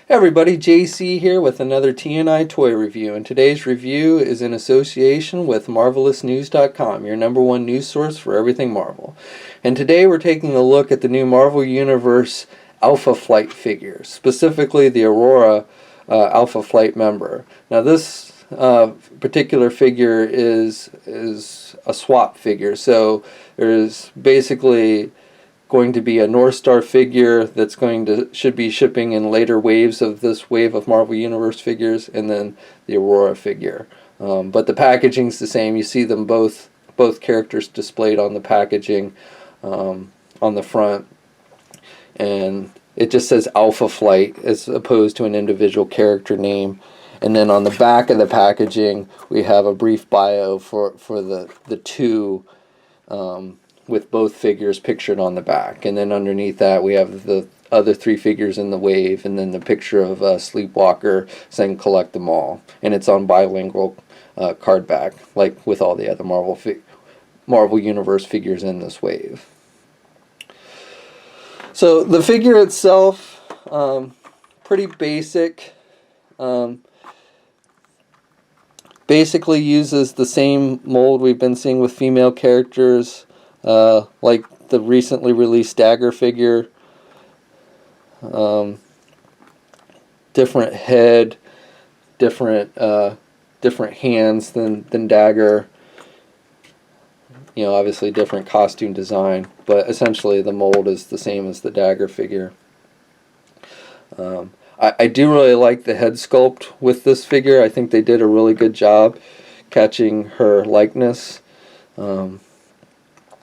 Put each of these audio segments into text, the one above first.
Hey everybody, JC here with another T&I toy review, and today's review is in association with MarvelousNews.com, your #1 news source for everything Marvel. And today we're taking a look at the new Marvel Universe Alpha Flight figure, specifically the Aurora Alpha Flight member. Now this particular figure is a swap figure, so there's basically going to be a North Star figure that's should be shipping in later waves of this wave of Marvel Universe figures, and then the Aurora figure. But the packaging's the same. You see them both characters displayed on the packaging on the front, and it just says Alpha Flight as opposed to an individual character name. And then on the back of the packaging, we have a brief bio for the two. With both figures pictured on the back, and then underneath that we have the other three figures in the wave, and then the picture of Sleepwalker saying collect them all, and it's on bilingual card back, like with all the other Marvel Universe figures in this wave. So the figure itself, pretty basic. Basically uses the same mold we've been seeing with female characters, like the recently released Dagger figure. Different head, different hands than Dagger. You know, obviously different costume design, but essentially the mold is the same as the Dagger figure. I do really like the head sculpt with this figure. I think they did a really good job catching her likeness.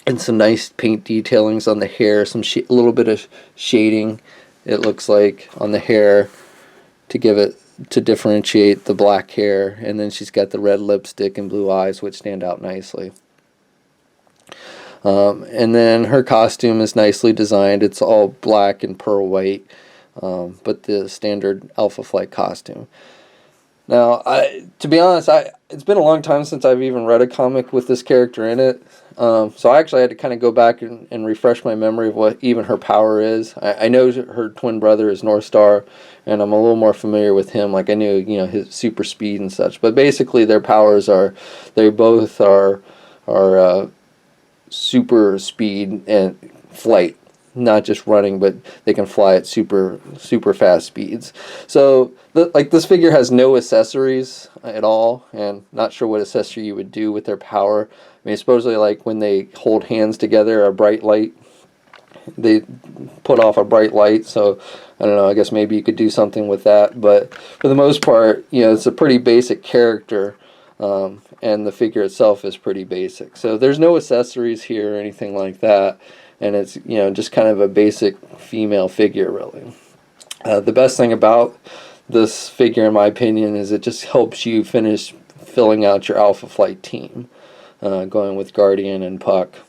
And some nice paint detailings on the hair, a little bit of shading, it looks like, on the hair to differentiate the black hair. And then she's got the red lipstick and blue eyes, which stand out nicely. And then her costume is nicely designed. It's all black and pearl white, but the standard Alpha Flight costume. Now, to be honest, it's been a long time since I've even read a comic with this character in it. So I actually had to kind of go back and refresh my memory of what even her power is. I know her twin brother is North Star, and I'm a little more familiar with him. Like I knew, his super speed and such. But basically, their powers they both are super speed and flight. Not just running, but they can fly at super fast speeds. So this figure has no accessories at all, and not sure what accessory you would do with their power. I mean, supposedly, like when they hold hands together, a bright light, they put off a bright light. So I don't know, I guess maybe you could do something with that, but for the most part, it's a pretty basic character, and the figure itself is pretty basic. So there's no accessories here or anything like that. And it's, just kind of a basic female figure, really. The best thing about this figure, in my opinion, is it just helps you finish filling out your Alpha Flight team, going with Guardian and Puck,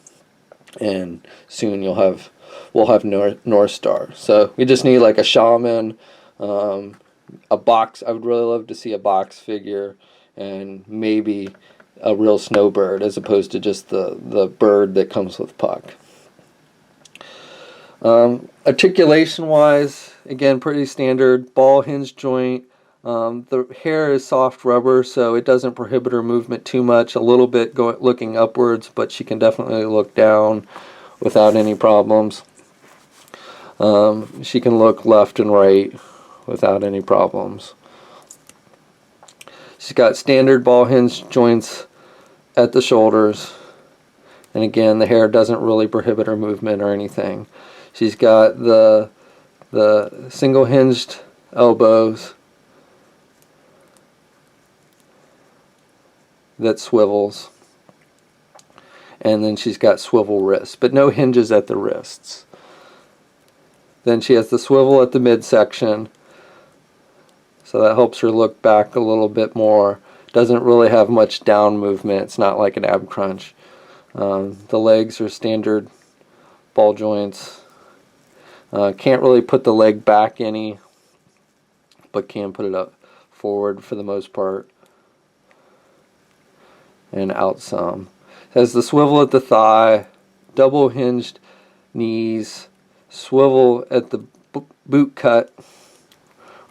and soon we'll have North Star. So we just need like a shaman, a box. I would really love to see a box figure, and maybe a real snowbird as opposed to just the bird that comes with Puck. Articulation wise, again, pretty standard. Ball hinge joint. The hair is soft rubber, so it doesn't prohibit her movement too much. A little bit looking upwards, but she can definitely look down without any problems. She can look left and right without any problems. She's got standard ball hinge joints at the shoulders, and again, the hair doesn't really prohibit her movement or anything. She's got the single hinged elbows that swivels, and then she's got swivel wrists, but no hinges at the wrists. Then she has the swivel at the midsection, so that helps her look back a little bit more. Doesn't really have much down movement. It's not like an ab crunch. The legs are standard ball joints. Can't really put the leg back any, but can put it up forward for the most part, and out some. Has the swivel at the thigh, double hinged knees, swivel at the boot cut,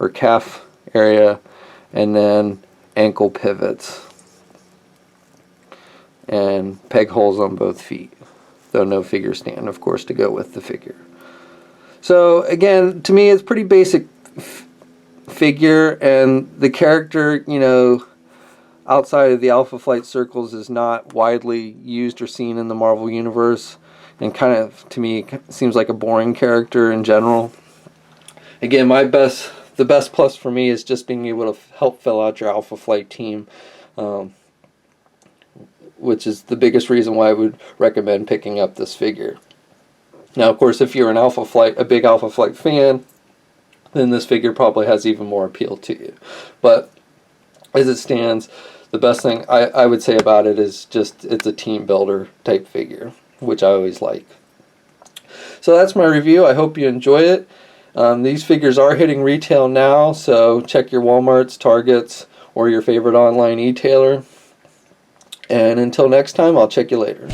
or calf area, and then ankle pivots and peg holes on both feet, though no figure stand, of course, to go with the figure. So again, to me, it's pretty basic figure, and the character, you know, outside of the Alpha Flight circles is not widely used or seen in the Marvel Universe, and kind of, to me, seems like a boring character in general. Again, the best plus for me is just being able to help fill out your Alpha Flight team, which is the biggest reason why I would recommend picking up this figure. Now, of course, if you're a big Alpha Flight fan, then this figure probably has even more appeal to you. But as it stands, the best thing I would say about it is just it's a team builder type figure, which I always like. So that's my review. I hope you enjoy it. These figures are hitting retail now, so check your Walmarts, Targets, or your favorite online e-tailer. And until next time, I'll check you later.